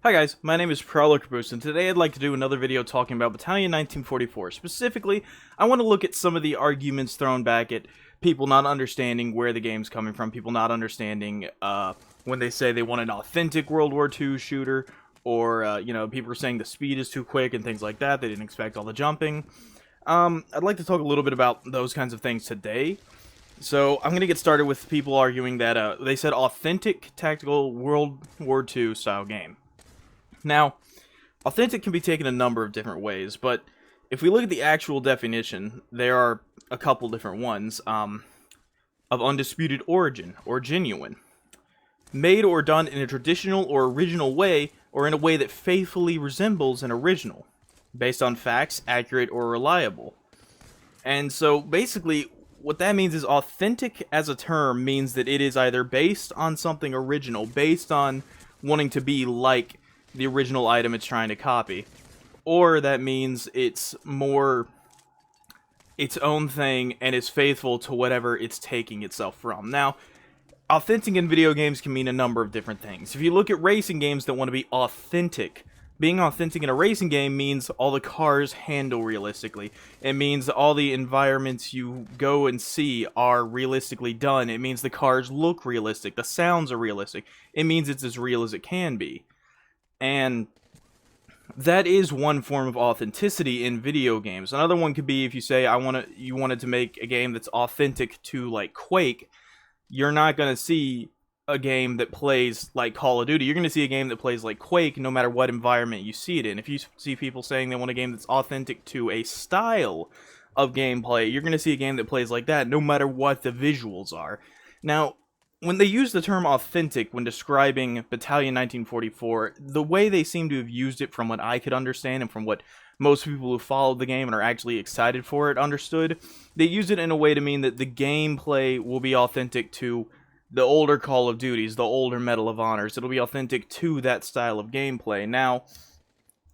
Hi guys, my name is Prowler and today I'd like to do another video talking about Battalion 1944. Specifically, I want to look at some of the arguments thrown back at people not understanding where the game's coming from, people not understanding when they say they want an authentic World War II shooter, or, people are saying the speed is too quick and things like that, they didn't expect all the jumping. I'd like to talk a little bit about those kinds of things today. So, I'm going to get started with people arguing that they said authentic tactical World War II style game. Now, authentic can be taken a number of different ways, but if we look at the actual definition, there are a couple different ones, of undisputed origin, or genuine. Made or done in a traditional or original way, or in a way that faithfully resembles an original. Based on facts, accurate or reliable. And so, basically, what that means is authentic as a term means that it is either based on something original, based on wanting to be like the original item it's trying to copy, or that means it's more its own thing and is faithful to whatever it's taking itself from. Now, authentic in video games can mean a number of different things. If you look at racing games that want to be authentic, being authentic in a racing game means all the cars handle realistically. It means all the environments you go and see are realistically done. It means the cars look realistic, the sounds are realistic. It means it's as real as it can be. And that is one form of authenticity in video games. Another one could be if you say you wanted to make a game that's authentic to like Quake, you're not going to see a game that plays like Call of Duty. You're going to see a game that plays like Quake no matter what environment you see it in. If you see people saying they want a game that's authentic to a style of gameplay, you're going to see a game that plays like that no matter what the visuals are. Now, when they use the term authentic when describing Battalion 1944, the way they seem to have used it from what I could understand and from what most people who followed the game and are actually excited for it understood, they use it in a way to mean that the gameplay will be authentic to the older Call of Duties, the older Medal of Honors. It'll be authentic to that style of gameplay. Now,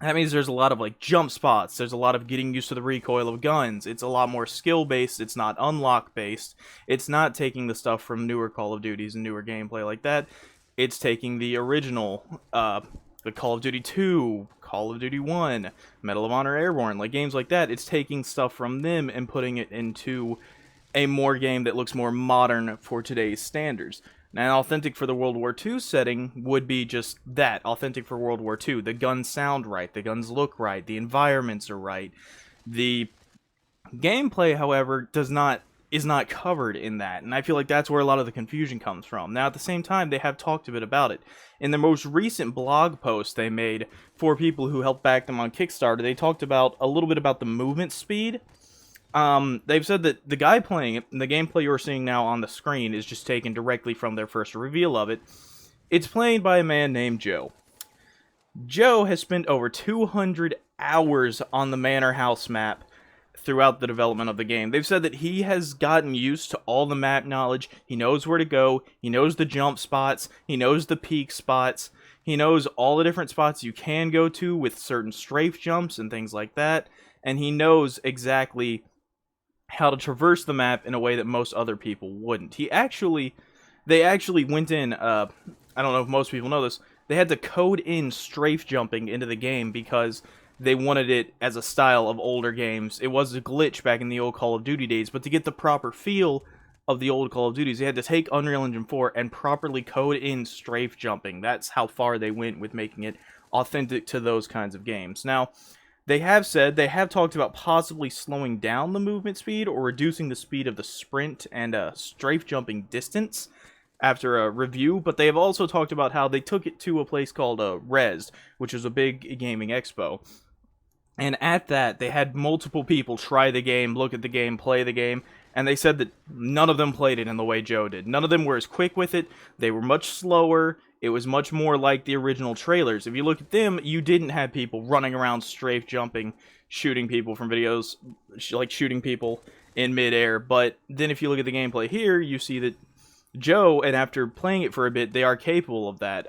that means there's a lot of like jump spots, there's a lot of getting used to the recoil of guns, it's a lot more skill based, it's not unlock based, it's not taking the stuff from newer Call of Duties and newer gameplay like that, it's taking the original, the Call of Duty 2, Call of Duty 1, Medal of Honor Airborne, like games like that, it's taking stuff from them and putting it into a more game that looks more modern for today's standards. Now, authentic for the World War II setting would be just that, authentic for World War II. The guns sound right, the guns look right, the environments are right. The gameplay, however, is not covered in that, and I feel like that's where a lot of the confusion comes from. Now, at the same time, they have talked a bit about it. In the most recent blog post they made for people who helped back them on Kickstarter, they talked about a little bit about the movement speed. They've said that the guy playing it, the gameplay you're seeing now on the screen, is just taken directly from their first reveal of it. It's played by a man named Joe. Joe has spent over 200 hours on the Manor House map throughout the development of the game. They've said that he has gotten used to all the map knowledge, he knows where to go, he knows the jump spots, he knows the peak spots, he knows all the different spots you can go to with certain strafe jumps and things like that, and he knows exactly how to traverse the map in a way that most other people wouldn't. They actually went in, I don't know if most people know this, they had to code in strafe jumping into the game because they wanted it as a style of older games. It was a glitch back in the old Call of Duty days, but to get the proper feel of the old Call of Duties, they had to take Unreal Engine 4 and properly code in strafe jumping. That's how far they went with making it authentic to those kinds of games. Now, they have talked about possibly slowing down the movement speed or reducing the speed of the sprint and strafe jumping distance after a review, but they have also talked about how they took it to a place called Res, which is a big gaming expo. And at that, they had multiple people try the game, look at the game, play the game, and they said that none of them played it in the way Joe did. None of them were as quick with it, they were much slower, it was much more like the original trailers. If you look at them, you didn't have people running around strafe jumping, shooting people from videos, like shooting people in midair, but then if you look at the gameplay here, you see that Joe, and after playing it for a bit, they are capable of that.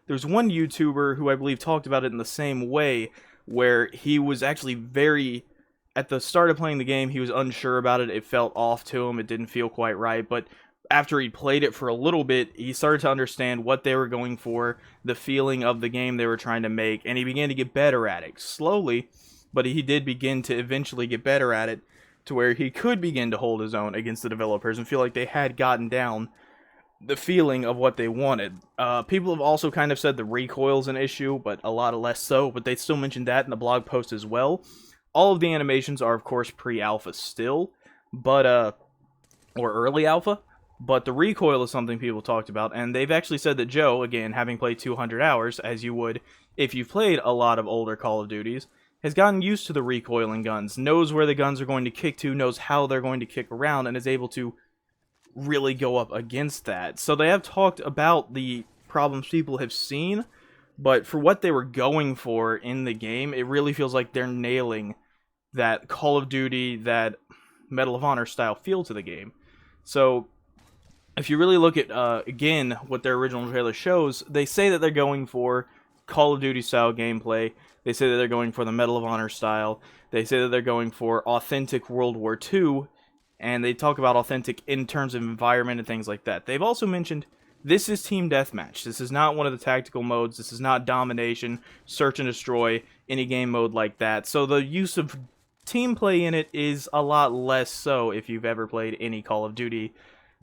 There's one YouTuber who I believe talked about it in the same way, where he was actually at the start of playing the game, he was unsure about it, it felt off to him, it didn't feel quite right, but after he played it for a little bit, he started to understand what they were going for, the feeling of the game they were trying to make, and he began to get better at it. Slowly, but he did begin to eventually get better at it, to where he could begin to hold his own against the developers and feel like they had gotten down the feeling of what they wanted. People have also kind of said the recoil's an issue, but a lot less so, but they still mentioned that in the blog post as well. All of the animations are, of course, pre-alpha still, but, or early alpha, but the recoil is something people talked about, and they've actually said that Joe, again, having played 200 hours, as you would if you've played a lot of older Call of Duties, has gotten used to the recoil in guns, knows where the guns are going to kick to, knows how they're going to kick around, and is able to really go up against that. So they have talked about the problems people have seen, but for what they were going for in the game, it really feels like they're nailing that Call of Duty, that Medal of Honor style feel to the game. So if you really look at, again, what their original trailer shows, they say that they're going for Call of Duty style gameplay. They say that they're going for the Medal of Honor style. They say that they're going for authentic World War II, and they talk about authentic in terms of environment and things like that. They've also mentioned this is team deathmatch. This is not one of the tactical modes. This is not domination, search and destroy, any game mode like that. So the use of team play in it is a lot less so. If you've ever played any Call of Duty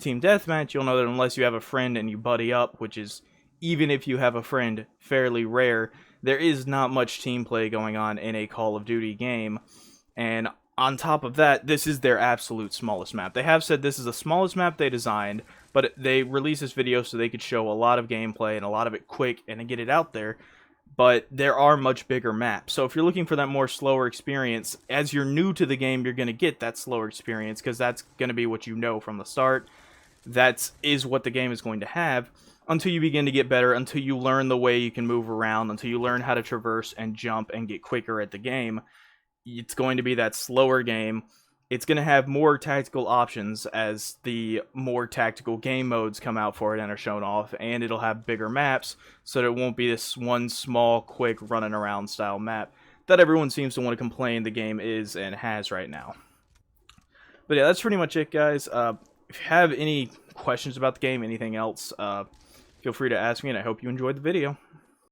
team deathmatch, you'll know that unless you have a friend and you buddy up, which is, even if you have a friend, fairly rare, there is not much team play going on in a Call of Duty game. And on top of that, this is their absolute smallest map. They have said this is the smallest map they designed, but they released this video so they could show a lot of gameplay and a lot of it quick and get it out there. But there are much bigger maps. So if you're looking for that more slower experience, as you're new to the game, you're going to get that slower experience because that's going to be what you know from the start. That is what the game is going to have until you begin to get better, until you learn the way you can move around, until you learn how to traverse and jump and get quicker at the game. It's going to be that slower game. It's going to have more tactical options as the more tactical game modes come out for it and are shown off, and it'll have bigger maps, so that it won't be this one small, quick, running around style map that everyone seems to want to complain the game is and has right now. But yeah, that's pretty much it, guys. If you have any questions about the game, anything else, feel free to ask me, and I hope you enjoyed the video.